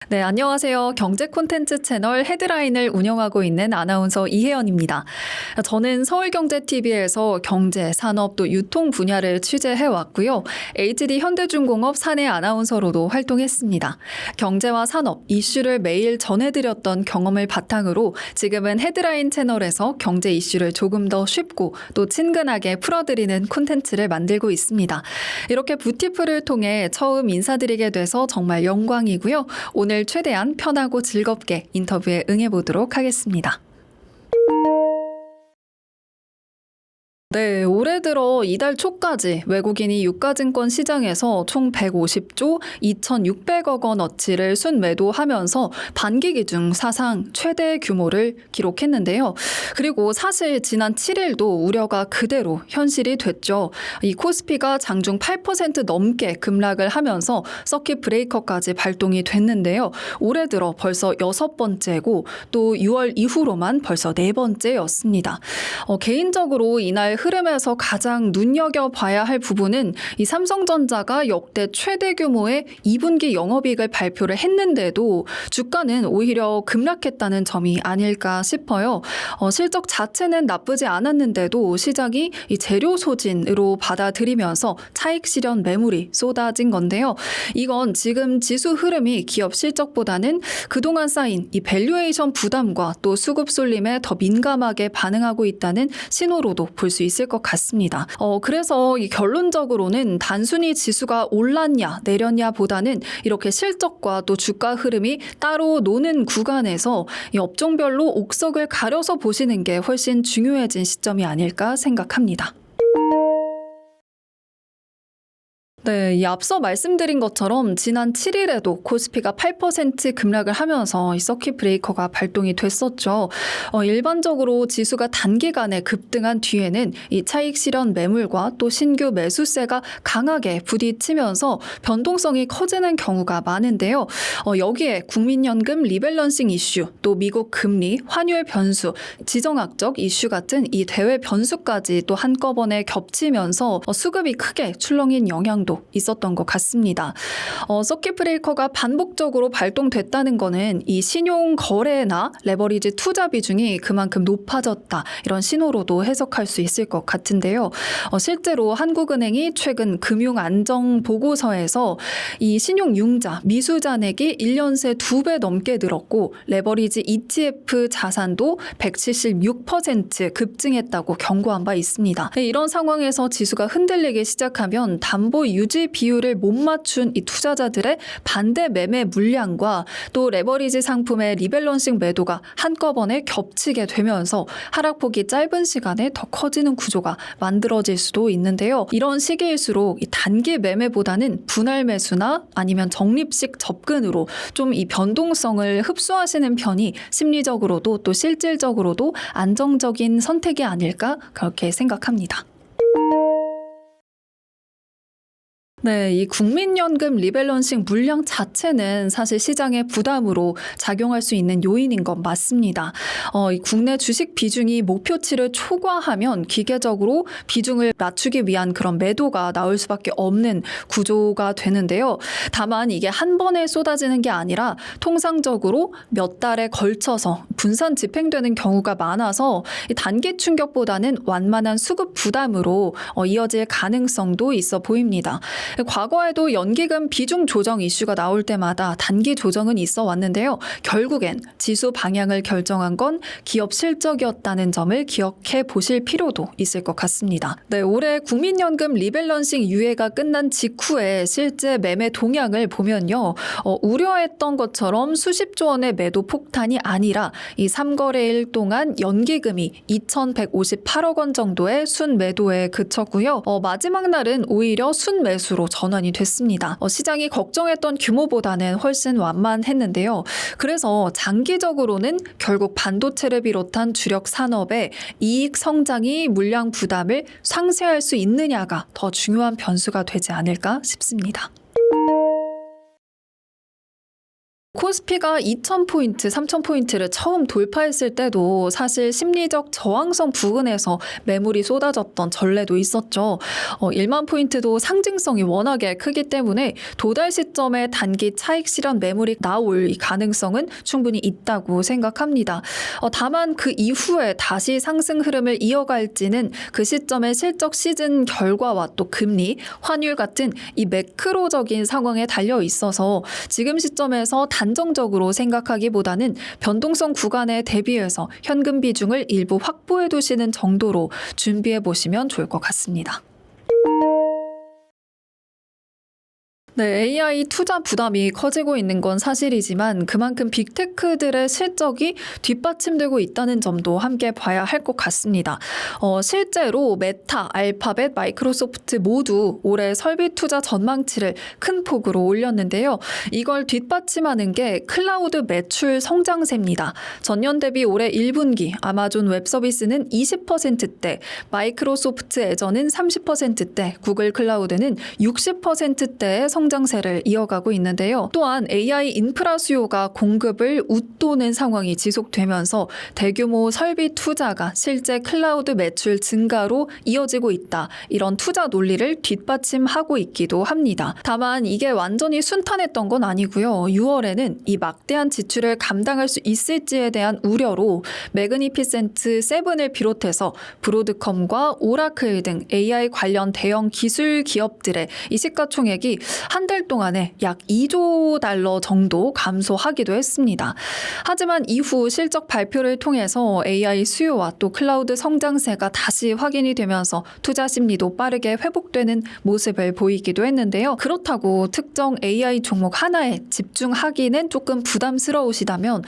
네, 안녕하세요. 경제 콘텐츠 채널 헤드라인을 운영하고 있는 아나운서 이혜연입니다. 저는 서울경제TV에서 경제, 산업 또 유통 분야를 취재해 왔고요. HD 현대중공업 사내 아나운서로도 활동했습니다. 경제와 산업, 이슈를 매일 전해드렸던 경험을 바탕으로 지금은 헤드라인 채널에서 경제 이슈를 조금 더 쉽고 또 친근하게 풀어드리는 콘텐츠를 만들고 있습니다. 이렇게 부티프를 통해 처음 인사드리게 돼서 정말 영광이고요. 오늘 최대한 편하고 즐겁게 인터뷰에 응해보도록 하겠습니다. 네, 올해 들어 이달 초까지 외국인이 유가증권 시장에서 총 150조 2,600억 원어치를 순매도하면서 반기기 중 사상 최대 규모를 기록했는데요. 그리고 사실 지난 7일도 우려가 그대로 현실이 됐죠. 이 코스피가 장중 8% 넘게 급락을 하면서 서킷 브레이커까지 발동이 됐는데요. 올해 들어 벌써 6번째고 또 6월 이후로만 벌써 4번째였습니다. 개인적으로 이날 흐름에서 가장 눈여겨봐야 할 부분은 이 삼성전자가 역대 최대 규모의 2분기 영업이익을 발표를 했는데도 주가는 오히려 급락했다는 점이 아닐까 싶어요. 실적 자체는 나쁘지 않았는데도 시장이 이 재료 소진으로 받아들이면서 차익 실현 매물이 쏟아진 건데요. 이건 지금 지수 흐름이 기업 실적보다는 그동안 쌓인 이 밸류에이션 부담과 또 수급 쏠림에 더 민감하게 반응하고 있다는 신호로도 볼 수 있을 것 같습니다. 그래서 이 결론적으로는 단순히 지수가 올랐냐 내렸냐 보다는 이렇게 실적과 또 주가 흐름이 따로 노는 구간에서 이 업종별로 옥석을 가려서 보시는 게 훨씬 중요해진 시점이 아닐까 생각합니다. 네, 이 앞서 말씀드린 것처럼 지난 7일에도 코스피가 8% 급락을 하면서 이 서킷 브레이커가 발동이 됐었죠. 일반적으로 지수가 단기간에 급등한 뒤에는 이 차익 실현 매물과 또 신규 매수세가 강하게 부딪히면서 변동성이 커지는 경우가 많은데요. 여기에 국민연금 리밸런싱 이슈, 또 미국 금리, 환율 변수, 지정학적 이슈 같은 이 대외 변수까지 또 한꺼번에 겹치면서 수급이 크게 출렁인 영향도 있었던 것 같습니다. 서킷 브레이커가 반복적으로 발동됐다는 거는 이 신용 거래나 레버리지 투자 비중이 그만큼 높아졌다 이런 신호로도 해석할 수 있을 것 같은데요. 실제로 한국은행이 최근 금융 안정 보고서에서 이 신용 융자 미수잔액이 1년 새 2배 넘게 늘었고 레버리지 ETF 자산도 176% 급증했다고 경고한 바 있습니다. 이런 상황에서 지수가 흔들리기 시작하면 담보 유지 비율을 못 맞춘 이 투자자들의 반대 매매 물량과 또 레버리지 상품의 리밸런싱 매도가 한꺼번에 겹치게 되면서 하락폭이 짧은 시간에 더 커지는 구조가 만들어질 수도 있는데요. 이런 시기일수록 이 단기 매매보다는 분할 매수나 아니면 적립식 접근으로 좀 이 변동성을 흡수하시는 편이 심리적으로도 또 실질적으로도 안정적인 선택이 아닐까 그렇게 생각합니다. 네, 이 국민연금 리밸런싱 물량 자체는 사실 시장의 부담으로 작용할 수 있는 요인인 건 맞습니다. 이 국내 주식 비중이 목표치를 초과하면 기계적으로 비중을 낮추기 위한 그런 매도가 나올 수밖에 없는 구조가 되는데요. 다만 이게 한 번에 쏟아지는 게 아니라 통상적으로 몇 달에 걸쳐서 분산 집행되는 경우가 많아서 이 단기 충격보다는 완만한 수급 부담으로 이어질 가능성도 있어 보입니다. 과거에도 연기금 비중 조정 이슈가 나올 때마다 단기 조정은 있어 왔는데요. 결국엔 지수 방향을 결정한 건 기업 실적이었다는 점을 기억해 보실 필요도 있을 것 같습니다. 네, 올해 국민연금 리밸런싱 유예가 끝난 직후에 실제 매매 동향을 보면요. 우려했던 것처럼 수십조 원의 매도 폭탄이 아니라 이 3거래일 동안 연기금이 2,158억 원 정도의 순매도에 그쳤고요. 마지막 날은 오히려 순매수로 전환이 됐습니다. 시장이 걱정했던 규모보다는 훨씬 완만했는데요. 그래서 장기적으로는 결국 반도체를 비롯한 주력 산업의 이익 성장이 물량 부담을 상쇄할 수 있느냐가 더 중요한 변수가 되지 않을까 싶습니다. 코스피가 2,000포인트, 3,000포인트를 처음 돌파했을 때도 사실 심리적 저항성 부근에서 매물이 쏟아졌던 전례도 있었죠. 1만 포인트도 상징성이 워낙에 크기 때문에 도달 시점에 단기 차익 실현 매물이 나올 가능성은 충분히 있다고 생각합니다. 다만 그 이후에 다시 상승 흐름을 이어갈지는 그 시점의 실적 시즌 결과와 또 금리, 환율 같은 이 매크로적인 상황에 달려 있어서 지금 시점에서 단정적으로 생각하기보다는 변동성 구간에 대비해서 현금 비중을 일부 확보해 두시는 정도로 준비해 보시면 좋을 것 같습니다. 네, AI 투자 부담이 커지고 있는 건 사실이지만 그만큼 빅테크들의 실적이 뒷받침되고 있다는 점도 함께 봐야 할 것 같습니다. 실제로 메타, 알파벳, 마이크로소프트 모두 올해 설비 투자 전망치를 큰 폭으로 올렸는데요. 이걸 뒷받침하는 게 클라우드 매출 성장세입니다. 전년 대비 올해 1분기 아마존 웹서비스는 20%대, 마이크로소프트 애저는 30%대, 구글 클라우드는 60%대의 성장세를 이어가고 있는데요. 또한 AI 인프라 수요가 공급을 웃도는 상황이 지속되면서 대규모 설비 투자가 실제 클라우드 매출 증가로 이어지고 있다. 이런 투자 논리를 뒷받침하고 있기도 합니다. 다만 이게 완전히 순탄했던 건 아니고요. 6월에는 이 막대한 지출을 감당할 수 있을지에 대한 우려로 매그니피센트 7을 비롯해서 브로드컴과 오라클 등 AI 관련 대형 기술 기업들의 이 시가총액이 한 달 동안에 약 2조 달러 정도 감소하기도 했습니다. 하지만 이후 실적 발표를 통해서 AI 수요와 또 클라우드 성장세가 다시 확인이 되면서 투자 심리도 빠르게 회복되는 모습을 보이기도 했는데요. 그렇다고 특정 AI 종목 하나에 집중하기는 조금 부담스러우시다면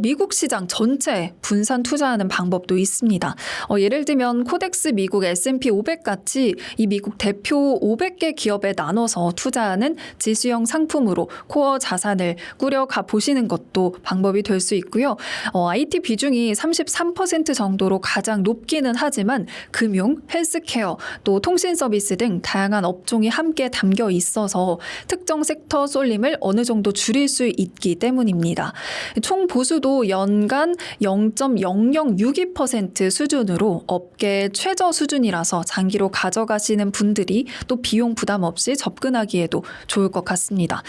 미국 시장 전체에 분산 투자하는 방법도 있습니다. 예를 들면 코덱스 미국 S&P 500 같이 이 미국 대표 500개 기업에 나눠서 투자하는 지수형 상품으로 코어 자산을 꾸려가 보시는 것도 방법이 될 수 있고요. IT 비중이 33% 정도로 가장 높기는 하지만 금융, 헬스케어, 또 통신 서비스 등 다양한 업종이 함께 담겨 있어서 특정 섹터 쏠림을 어느 정도 줄일 수 있기 때문입니다. 총 보수도 연간 0.0062% 수준으로 업계 최저 수준이라서 장기로 가져가시는 분들이 또 비용 부담 없이 접근하기에도 좋을 것 같습니다.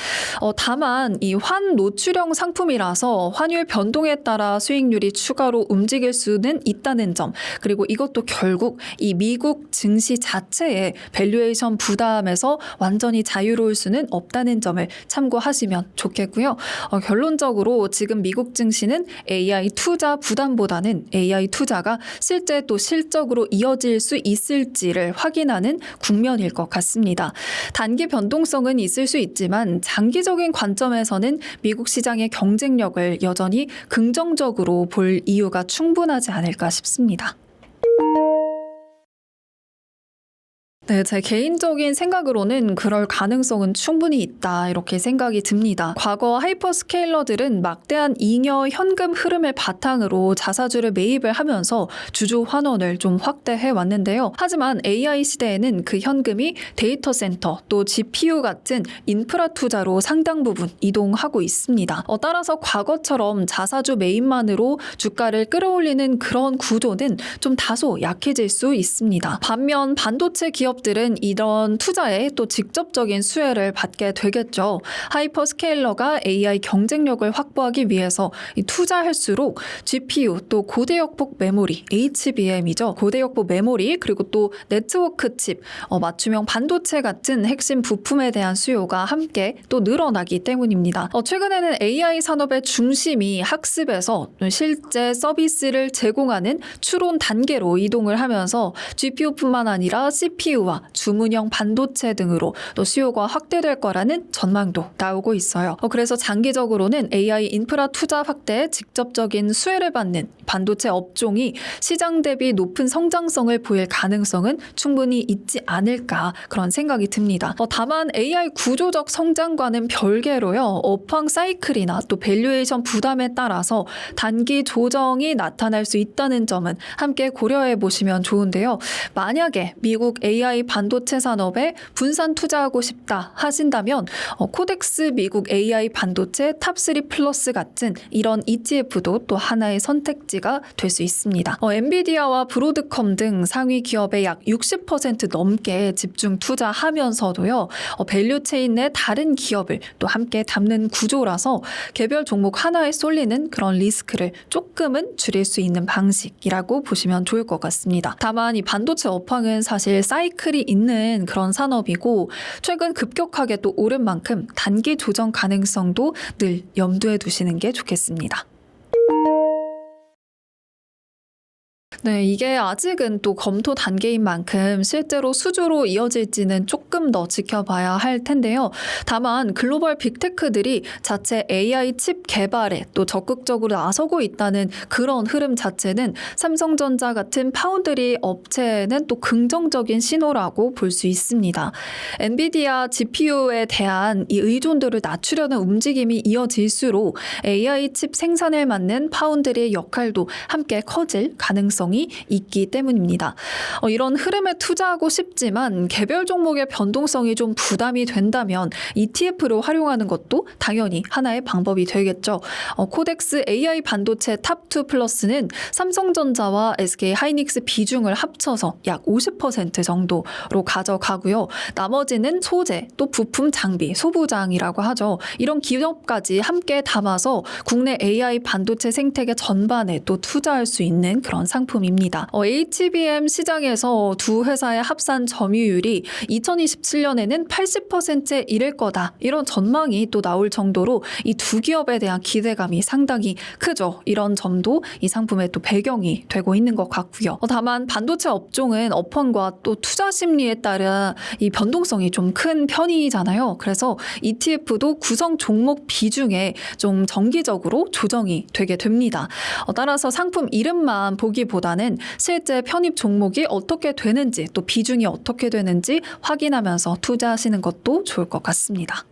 다만 이 환 노출형 상품이라서 환율 변동에 따라 수익률이 추가로 움직일 수는 있다는 점, 그리고 이것도 결국 이 미국 증시 자체의 밸류에이션 부담에서 완전히 자유로울 수는 없다는 점을 참고하시면 좋겠고요. 결론적으로 지금 미국 증시는 AI 투자 부담보다는 AI 투자가 실제 또 실적으로 이어질 수 있을지를 확인하는 국면일 것 같습니다. 단기 변동성은 있을 수 있지만 장기적인 관점에서는 미국 시장의 경쟁력을 여전히 긍정적으로 볼 이유가 충분하지 않을까 싶습니다. 네, 제 개인적인 생각으로는 그럴 가능성은 충분히 있다 이렇게 생각이 듭니다. 과거 하이퍼스케일러들은 막대한 잉여 현금 흐름을 바탕으로 자사주를 매입을 하면서 주주 환원을 좀 확대해 왔는데요. 하지만 AI 시대에는 그 현금이 데이터 센터 또 GPU 같은 인프라 투자로 상당 부분 이동하고 있습니다. 따라서 과거처럼 자사주 매입만으로 주가를 끌어올리는 그런 구조는 좀 다소 약해질 수 있습니다. 반면 반도체 기업들은 이런 투자에 또 직접적인 수혜를 받게 되겠죠. 하이퍼스케일러가 AI 경쟁력을 확보하기 위해서 투자할수록 GPU 또 고대역폭 메모리, HBM이죠. 고대역폭 메모리 그리고 또 네트워크 칩, 맞춤형 반도체 같은 핵심 부품에 대한 수요가 함께 또 늘어나기 때문입니다. 최근에는 AI 산업의 중심이 학습에서 실제 서비스를 제공하는 추론 단계로 이동을 하면서 GPU뿐만 아니라 CPU 와 주문형 반도체 등으로 또 수요가 확대될 거라는 전망도 나오고 있어요. 그래서 장기적으로는 AI 인프라 투자 확대에 직접적인 수혜를 받는 반도체 업종이 시장 대비 높은 성장성을 보일 가능성은 충분히 있지 않을까 그런 생각이 듭니다. 다만 AI 구조적 성장과는 별개로요. 업황 사이클이나 또 밸류에이션 부담에 따라서 단기 조정이 나타날 수 있다는 점은 함께 고려해 보시면 좋은데요. 만약에 미국 AI AI 반도체 산업에 분산 투자하고 싶다 하신다면 코덱스 미국 AI 반도체 탑3 플러스 같은 이런 ETF도 또 하나의 선택지가 될 수 있습니다. 엔비디아와 브로드컴 등 상위 기업의 약 60% 넘게 집중 투자하면서도요. 밸류체인 내 다른 기업을 또 함께 담는 구조라서 개별 종목 하나에 쏠리는 그런 리스크를 조금은 줄일 수 있는 방식이라고 보시면 좋을 것 같습니다. 다만 이 반도체 업황은 사실 사이클이 있는 그런 산업이고 최근 급격하게 또 오른 만큼 단기 조정 가능성도 늘 염두에 두시는 게 좋겠습니다. 네, 이게 아직은 또 검토 단계인 만큼 실제로 수주로 이어질지는 조금 더 지켜봐야 할 텐데요. 다만 글로벌 빅테크들이 자체 AI 칩 개발에 또 적극적으로 나서고 있다는 그런 흐름 자체는 삼성전자 같은 파운드리 업체에는 또 긍정적인 신호라고 볼 수 있습니다. 엔비디아 GPU에 대한 이 의존도를 낮추려는 움직임이 이어질수록 AI 칩 생산에 맞는 파운드리의 역할도 함께 커질 가능성이 있기 때문입니다. 이런 흐름에 투자하고 싶지만 개별 종목의 변동성이 좀 부담이 된다면 ETF로 활용하는 것도 당연히 하나의 방법이 되겠죠. 코덱스 AI 반도체 탑2 플러스는 삼성전자와 SK 하이닉스 비중을 합쳐서 약 50% 정도로 가져가고요. 나머지는 소재, 또 부품 장비, 소부장이라고 하죠. 이런 기업까지 함께 담아서 국내 AI 반도체 생태계 전반에 또 투자할 수 있는 그런 상품입니다. HBM 시장에서 두 회사의 합산 점유율이 2027년에는 80%에 이를 거다. 이런 전망이 또 나올 정도로 이 두 기업에 대한 기대감이 상당히 크죠. 이런 점도 이 상품의 또 배경이 되고 있는 것 같고요. 다만 반도체 업종은 업황과 또 투자 심리에 따라 이 변동성이 좀 큰 편이잖아요. 그래서 ETF도 구성 종목 비중에 좀 정기적으로 조정이 되게 됩니다. 따라서 상품 이름만 보기보다는 실제 편입 종목이 어떻게 되는지 또 비중이 어떻게 되는지 확인하면서 투자하시는 것도 좋을 것 같습니다.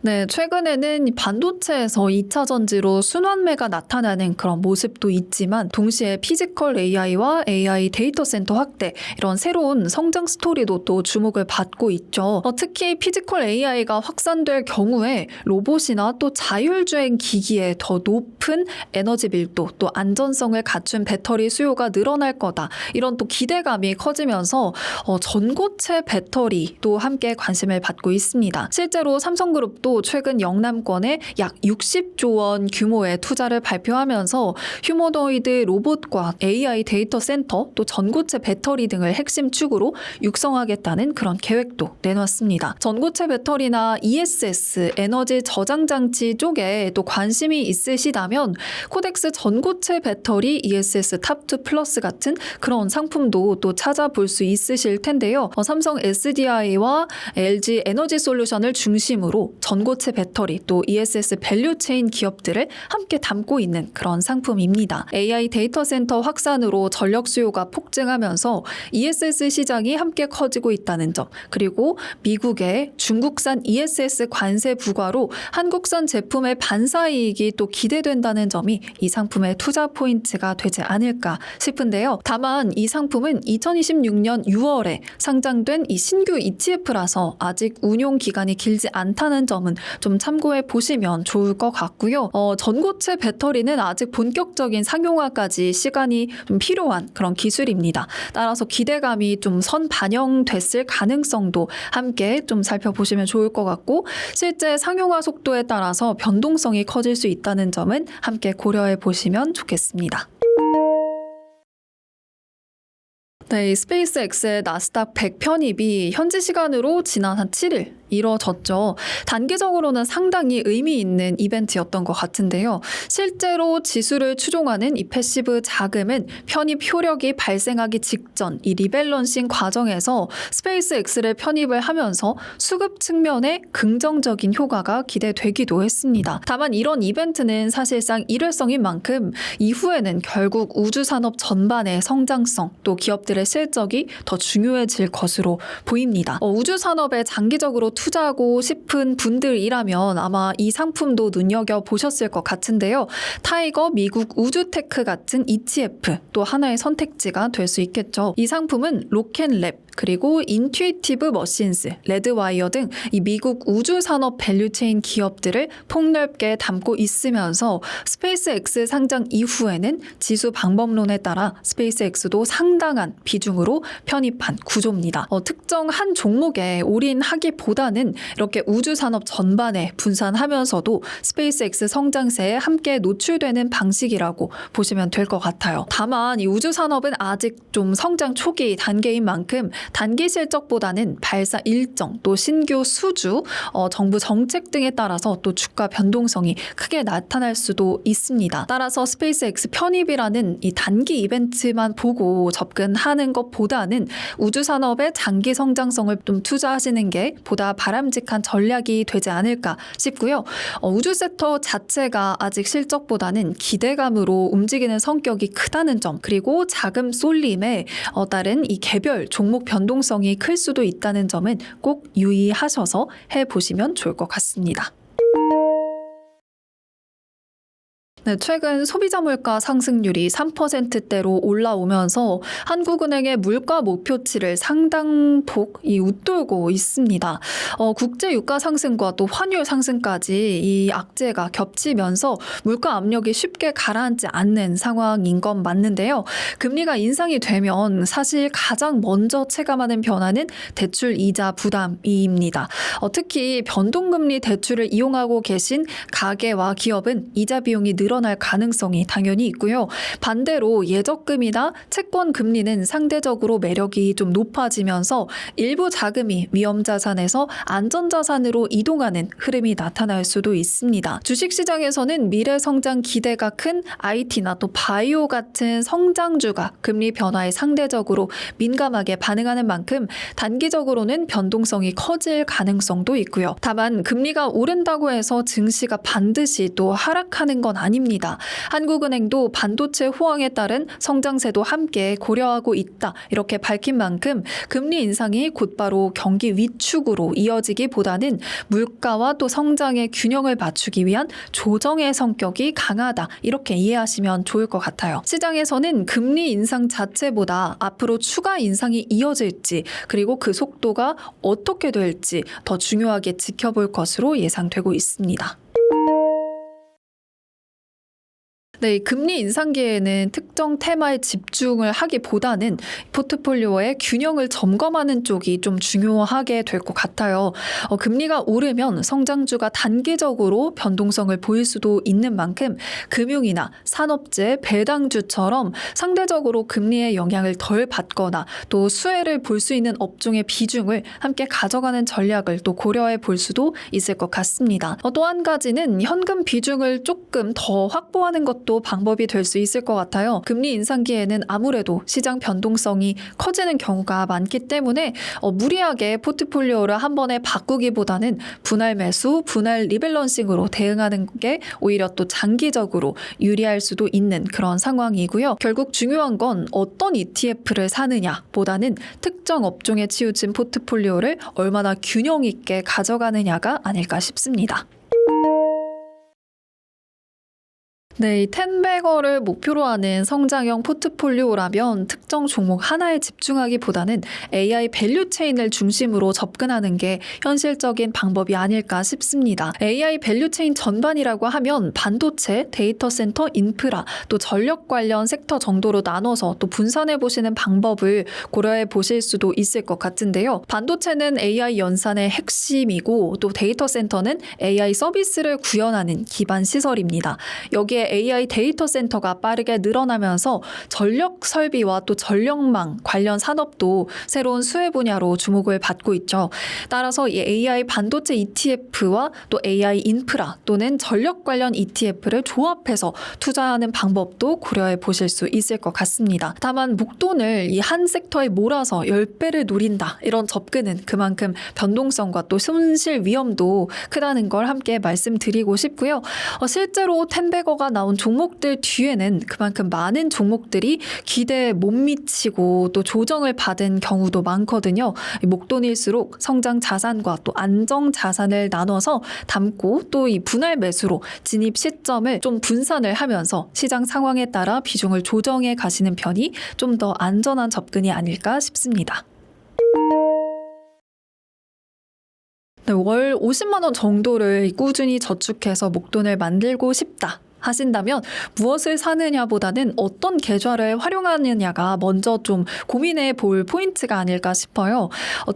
네, 최근에는 반도체에서 2차 전지로 순환매가 나타나는 그런 모습도 있지만 동시에 피지컬 AI와 AI 데이터 센터 확대 이런 새로운 성장 스토리도 또 주목을 받고 있죠. 특히 피지컬 AI가 확산될 경우에 로봇이나 또 자율주행 기기에 더 높은 에너지 밀도 또 안전성을 갖춘 배터리 수요가 늘어날 거다. 이런 또 기대감이 커지면서 전고체 배터리도 함께 관심을 받고 있습니다. 실제로 삼성그룹도 최근 영남권에 약 60조 원 규모의 투자를 발표하면서 휴머노이드 로봇과 AI 데이터 센터 또 전고체 배터리 등을 핵심 축으로 육성하겠다는 그런 계획도 내놨습니다. 전고체 배터리나 ESS 에너지 저장 장치 쪽에 또 관심이 있으시다면 코덱스 전고체 배터리 ESS 탑2 플러스 같은 그런 상품도 또 찾아볼 수 있으실 텐데요. 삼성 SDI와 LG 에너지 솔루션을 중심으로 전고체 배터리 또 ESS 밸류체인 기업들을 함께 담고 있는 그런 상품입니다. AI 데이터 센터 확산으로 전력 수요가 폭증하면서 ESS 시장이 함께 커지고 있다는 점, 그리고 미국의 중국산 ESS 관세 부과로 한국산 제품의 반사이익이 또 기대된다는 점이 이 상품의 투자 포인트가 되지 않을까 싶은데요. 다만 이 상품은 2026년 6월에 상장된 이 신규 ETF라서 아직 운용 기간이 길지 않다는 점은 좀 참고해 보시면 좋을 것 같고요. 전고체 배터리는 아직 본격적인 상용화까지 시간이 좀 필요한 그런 기술입니다. 따라서 기대감이 좀 선 반영됐을 가능성도 함께 좀 살펴보시면 좋을 것 같고 실제 상용화 속도에 따라서 변동성이 커질 수 있다는 점은 함께 고려해 보시면 좋겠습니다. 네, 스페이스X의 나스닥 100 편입이 현지 시간으로 지난 한 7일 이뤄졌죠. 단기적으로는 상당히 의미 있는 이벤트였던 것 같은데요. 실제로 지수를 추종하는 이 패시브 자금은 편입 효력이 발생하기 직전 이 리밸런싱 과정에서 스페이스X를 편입을 하면서 수급 측면에 긍정적인 효과가 기대되기도 했습니다. 다만 이런 이벤트는 사실상 일회성인 만큼 이후에는 결국 우주산업 전반의 성장성 또 기업들의 실적이 더 중요해질 것으로 보입니다. 우주산업에 장기적으로 투자하고 싶은 분들이라면 아마 이 상품도 눈여겨보셨을 것 같은데요. 타이거 미국 우주테크 같은 ETF 또 하나의 선택지가 될 수 있겠죠. 이 상품은 로켓랩 그리고 인투이티브 머신스, 레드와이어 등 이 미국 우주산업 밸류체인 기업들을 폭넓게 담고 있으면서 스페이스X 상장 이후에는 지수 방법론에 따라 스페이스X도 상당한 비중으로 편입한 구조입니다. 특정 한 종목에 올인하기보다는 이렇게 우주산업 전반에 분산하면서도 스페이스X 성장세에 함께 노출되는 방식이라고 보시면 될 것 같아요. 다만 이 우주산업은 아직 좀 성장 초기 단계인 만큼 단기 실적보다는 발사 일정 또 신규 수주, 정부 정책 등에 따라서 또 주가 변동성이 크게 나타날 수도 있습니다. 따라서 스페이스X 편입이라는 이 단기 이벤트만 보고 접근하는 것보다는 우주산업의 장기 성장성을 좀 투자하시는 게 보다 바람직한 전략이 되지 않을까 싶고요. 우주 섹터 자체가 아직 실적보다는 기대감으로 움직이는 성격이 크다는 점, 그리고 자금 쏠림에 따른 이 개별 종목 변동성이 클 수도 있다는 점은 꼭 유의하셔서 해보시면 좋을 것 같습니다. 네, 최근 소비자 물가 상승률이 3%대로 올라오면서 한국은행의 물가 목표치를 상당폭 웃돌고 있습니다. 국제 유가 상승과 또 환율 상승까지 이 악재가 겹치면서 물가 압력이 쉽게 가라앉지 않는 상황인 건 맞는데요. 금리가 인상이 되면 사실 가장 먼저 체감하는 변화는 대출 이자 부담입니다. 특히 변동금리 대출을 이용하고 계신 가계와 기업은 이자 비용이 늘어날 가능성이 당연히 있고요. 반대로 예적금이나 채권 금리는 상대적으로 매력이 좀 높아지면서 일부 자금이 위험자산에서 안전자산으로 이동하는 흐름이 나타날 수도 있습니다. 주식시장에서는 미래 성장 기대가 큰 IT나 또 바이오 같은 성장주가 금리 변화에 상대적으로 민감하게 반응하는 만큼 단기적으로는 변동성이 커질 가능성도 있고요. 다만 금리가 오른다고 해서 증시가 반드시 또 하락하는 건 아닙니다. 한국은행도 반도체 호황에 따른 성장세도 함께 고려하고 있다. 이렇게 밝힌 만큼 금리 인상이 곧바로 경기 위축으로 이어지기보다는 물가와 또 성장의 균형을 맞추기 위한 조정의 성격이 강하다. 이렇게 이해하시면 좋을 것 같아요. 시장에서는 금리 인상 자체보다 앞으로 추가 인상이 이어질지 그리고 그 속도가 어떻게 될지 더 중요하게 지켜볼 것으로 예상되고 있습니다. 네, 금리 인상기에는 특정 테마에 집중을 하기보다는 포트폴리오의 균형을 점검하는 쪽이 좀 중요하게 될 것 같아요. 금리가 오르면 성장주가 단기적으로 변동성을 보일 수도 있는 만큼 금융이나 산업재, 배당주처럼 상대적으로 금리의 영향을 덜 받거나 또 수혜를 볼 수 있는 업종의 비중을 함께 가져가는 전략을 또 고려해 볼 수도 있을 것 같습니다. 또 한 가지는 현금 비중을 조금 더 확보하는 것도 방법이 될 수 있을 것 같아요. 금리 인상기에는 아무래도 시장 변동성이 커지는 경우가 많기 때문에 무리하게 포트폴리오를 한 번에 바꾸기보다는 분할 매수, 분할 리밸런싱으로 대응하는 게 오히려 또 장기적으로 유리할 수도 있는 그런 상황이고요. 결국 중요한 건 어떤 ETF를 사느냐 보다는 특정 업종에 치우친 포트폴리오를 얼마나 균형 있게 가져가느냐가 아닐까 싶습니다. 네, 이 10배거를 목표로 하는 성장형 포트폴리오라면 특정 종목 하나에 집중하기보다는 AI 밸류체인을 중심으로 접근하는 게 현실적인 방법이 아닐까 싶습니다. AI 밸류체인 전반이라고 하면 반도체, 데이터 센터, 인프라, 또 전력 관련 섹터 정도로 나눠서 또 분산해 보시는 방법을 고려해 보실 수도 있을 것 같은데요. 반도체는 AI 연산의 핵심이고 또 데이터 센터는 AI 서비스를 구현하는 기반 시설입니다. 여기에 AI 데이터 센터가 빠르게 늘어나면서 전력 설비와 또 전력망 관련 산업도 새로운 수혜 분야로 주목을 받고 있죠. 따라서 이 AI 반도체 ETF와 또 AI 인프라 또는 전력 관련 ETF를 조합해서 투자하는 방법도 고려해 보실 수 있을 것 같습니다. 다만 목돈을 이 한 섹터에 몰아서 10배를 노린다. 이런 접근은 그만큼 변동성과 또 손실 위험도 크다는 걸 함께 말씀드리고 싶고요. 실제로 10배거가 나온 종목들 뒤에는 그만큼 많은 종목들이 기대에 못 미치고 또 조정을 받은 경우도 많거든요. 이 목돈일수록 성장 자산과 또 안정 자산을 나눠서 담고 또 이 분할 매수로 진입 시점을 좀 분산을 하면서 시장 상황에 따라 비중을 조정해 가시는 편이 좀 더 안전한 접근이 아닐까 싶습니다. 네, 월 50만 원 정도를 꾸준히 저축해서 목돈을 만들고 싶다 하신다면 무엇을 사느냐보다는 어떤 계좌를 활용하느냐가 먼저 좀 고민해 볼 포인트가 아닐까 싶어요.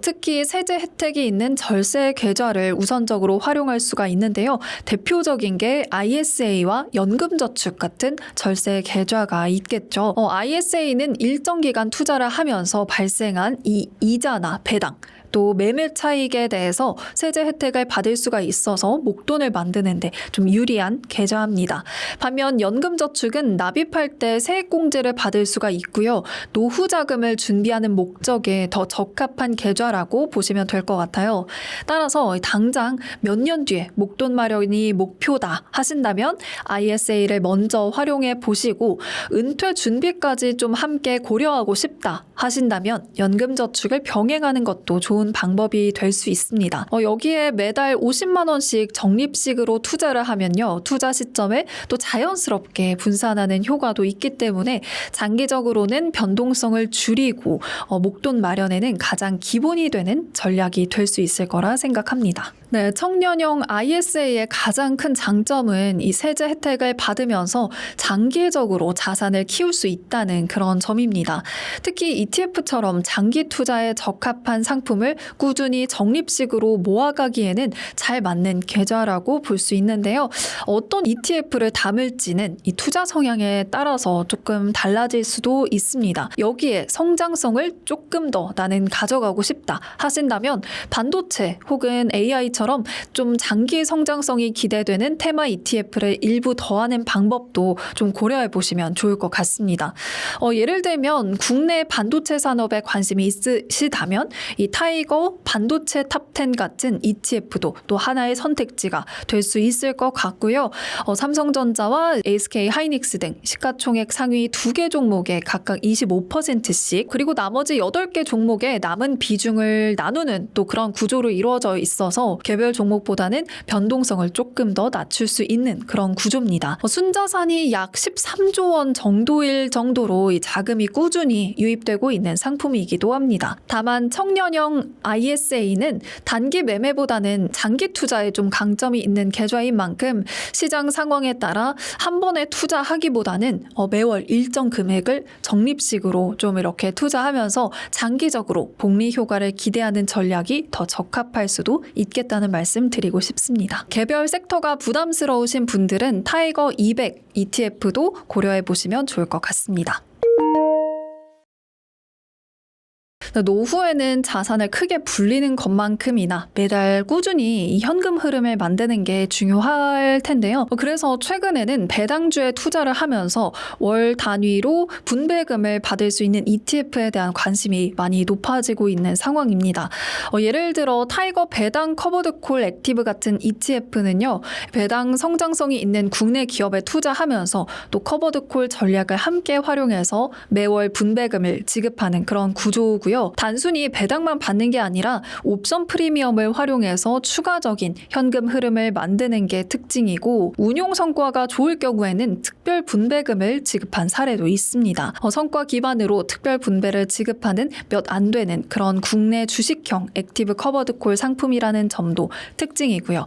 특히 세제 혜택이 있는 절세 계좌를 우선적으로 활용할 수가 있는데요. 대표적인 게 ISA와 연금저축 같은 절세 계좌가 있겠죠. ISA는 일정 기간 투자를 하면서 발생한 이 이자나 배당 또 매매 차익에 대해서 세제 혜택을 받을 수가 있어서 목돈을 만드는데 좀 유리한 계좌입니다. 반면 연금저축은 납입할 때 세액공제를 받을 수가 있고요. 노후 자금을 준비하는 목적에 더 적합한 계좌라고 보시면 될 것 같아요. 따라서 당장 몇 년 뒤에 목돈 마련이 목표다 하신다면 ISA를 먼저 활용해 보시고 은퇴 준비까지 좀 함께 고려하고 싶다 하신다면 연금저축을 병행하는 것도 좋은 방법이 될 수 있습니다. 여기에 매달 50만 원씩 적립식으로 투자를 하면요. 투자 시점에 또 자연스럽게 분산하는 효과도 있기 때문에 장기적으로는 변동성을 줄이고 목돈 마련에는 가장 기본이 되는 전략이 될 수 있을 거라 생각합니다. 네, 청년형 ISA의 가장 큰 장점은 이 세제 혜택을 받으면서 장기적으로 자산을 키울 수 있다는 그런 점입니다. 특히 ETF처럼 장기 투자에 적합한 상품을 꾸준히 적립식으로 모아가기에는 잘 맞는 계좌라고 볼 수 있는데요. 어떤 ETF를 담을지는 이 투자 성향에 따라서 조금 달라질 수도 있습니다. 여기에 성장성을 조금 더 나는 가져가고 싶다 하신다면 반도체 혹은 AI처럼 좀 장기 성장성이 기대되는 테마 ETF를 일부 더하는 방법도 좀 고려해 보시면 좋을 것 같습니다. 예를 들면 국내 반도체 산업에 관심이 있으시다면 이 타이거 반도체 탑10 같은 ETF도 또 하나의 선택지가 될 수 있을 것 같고요. 삼성전자와 SK 하이닉스 등 시가총액 상위 2개 종목에 각각 25%씩 그리고 나머지 8개 종목에 남은 비중을 나누는 또 그런 구조로 이루어져 있어서 개별 종목보다는 변동성을 조금 더 낮출 수 있는 그런 구조입니다. 순자산이 약 13조 원 정도일 정도로 이 자금이 꾸준히 유입되고 있는 상품이기도 합니다. 다만 청년형 ISA는 단기 매매보다는 장기 투자에 좀 강점이 있는 계좌인 만큼 시장 상황에 따라 한 번에 투자하기보다는 매월 일정 금액을 적립식으로 좀 이렇게 투자하면서 장기적으로 복리 효과를 기대하는 전략이 더 적합할 수도 있겠다는 말씀 드리고 싶습니다. 개별 섹터가 부담스러우신 분들은 타이거 200 ETF도 고려해 보시면 좋을 것 같습니다. 노후에는 자산을 크게 불리는 것만큼이나 매달 꾸준히 이 현금 흐름을 만드는 게 중요할 텐데요. 그래서 최근에는 배당주에 투자를 하면서 월 단위로 분배금을 받을 수 있는 ETF에 대한 관심이 많이 높아지고 있는 상황입니다. 예를 들어 타이거 배당 커버드콜 액티브 같은 ETF는요. 배당 성장성이 있는 국내 기업에 투자하면서 또 커버드콜 전략을 함께 활용해서 매월 분배금을 지급하는 그런 구조고요. 단순히 배당만 받는 게 아니라 옵션 프리미엄을 활용해서 추가적인 현금 흐름을 만드는 게 특징이고 운용 성과가 좋을 경우에는 특별 분배금을 지급한 사례도 있습니다. 성과 기반으로 특별 분배를 지급하는 몇 안 되는 그런 국내 주식형 액티브 커버드콜 상품이라는 점도 특징이고요.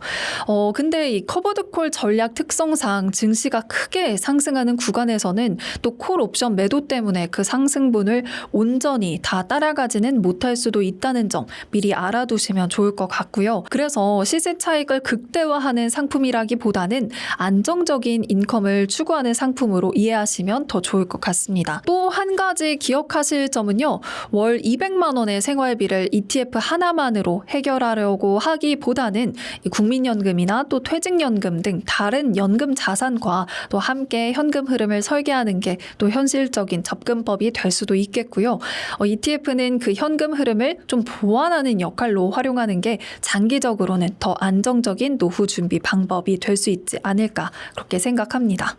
근데 이 커버드콜 전략 특성상 증시가 크게 상승하는 구간에서는 또 콜 옵션 매도 때문에 그 상승분을 온전히 다 따라가지는 못할 수도 있다는 점 미리 알아두시면 좋을 것 같고요. 그래서 시세 차익을 극대화하는 상품이라기보다는 안정적인 인컴을 추구하는 상품으로 이해하시면 더 좋을 것 같습니다. 또 한 가지 기억하실 점은요. 월 200만 원의 생활비를 ETF 하나만으로 해결하려고 하기보다는 국민연금이나 또 퇴직연금 등 다른 연금 자산과 또 함께 현금 흐름을 설계하는 게 또 현실적인 접근법이 될 수도 있겠고요. ETF는 그 현금 흐름을 좀 보완하는 역할로 활용하는 게 장기적으로는 더 안정적인 노후 준비 방법이 될 수 있지 않을까 그렇게 생각합니다.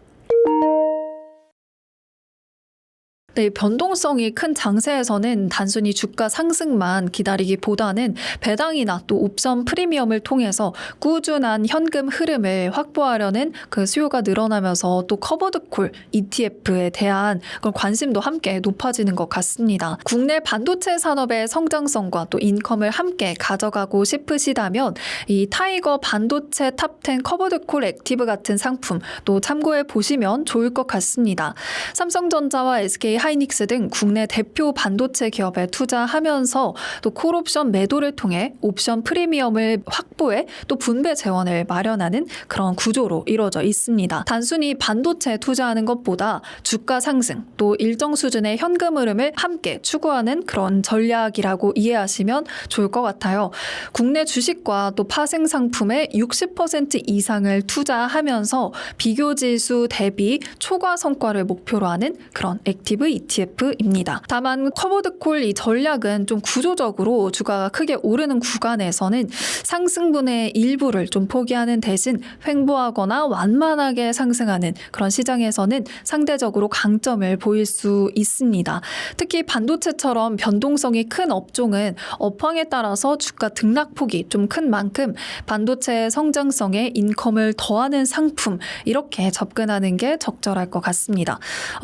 네, 변동성이 큰 장세에서는 단순히 주가 상승만 기다리기보다는 배당이나 또 옵션 프리미엄을 통해서 꾸준한 현금 흐름을 확보하려는 그 수요가 늘어나면서 또 커버드콜 ETF에 대한 그런 관심도 함께 높아지는 것 같습니다. 국내 반도체 산업의 성장성과 또 인컴을 함께 가져가고 싶으시다면 이 타이거 반도체 탑10 커버드콜 액티브 같은 상품 또 참고해 보시면 좋을 것 같습니다. 삼성전자와 SK 하이닉스 등 국내 대표 반도체 기업에 투자하면서 또 콜옵션 매도를 통해 옵션 프리미엄을 확보해 또 분배 재원을 마련하는 그런 구조로 이루어져 있습니다. 단순히 반도체에 투자하는 것보다 주가 상승 또 일정 수준의 현금 흐름을 함께 추구하는 그런 전략이라고 이해하시면 좋을 것 같아요. 국내 주식과 또 파생 상품의 60% 이상을 투자하면서 비교 지수 대비 초과 성과를 목표로 하는 그런 액티브 ETF입니다. 다만 커버드콜 이 전략은 좀 구조적으로 주가가 크게 오르는 구간에서는 상승분의 일부를 좀 포기하는 대신 횡보하거나 완만하게 상승하는 그런 시장에서는 상대적으로 강점을 보일 수 있습니다. 특히 반도체처럼 변동성이 큰 업종은 업황에 따라서 주가 등락폭이 좀 큰 만큼 반도체의 성장성에 인컴을 더하는 상품 이렇게 접근하는 게 적절할 것 같습니다.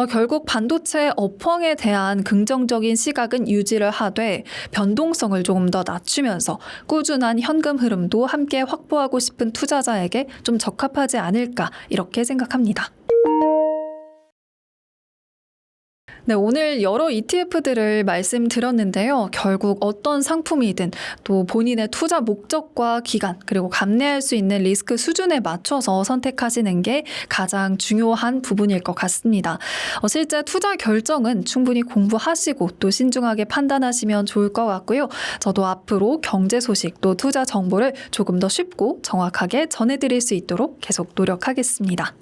결국 반도체 업황에 대한 긍정적인 시각은 유지를 하되 변동성을 조금 더 낮추면서 꾸준한 현금 흐름도 함께 확보하고 싶은 투자자에게 좀 적합하지 않을까 이렇게 생각합니다. 네, 오늘 여러 ETF들을 말씀드렸는데요. 결국 어떤 상품이든 또 본인의 투자 목적과 기간 그리고 감내할 수 있는 리스크 수준에 맞춰서 선택하시는 게 가장 중요한 부분일 것 같습니다. 실제 투자 결정은 충분히 공부하시고 또 신중하게 판단하시면 좋을 것 같고요. 저도 앞으로 경제 소식 또 투자 정보를 조금 더 쉽고 정확하게 전해드릴 수 있도록 계속 노력하겠습니다.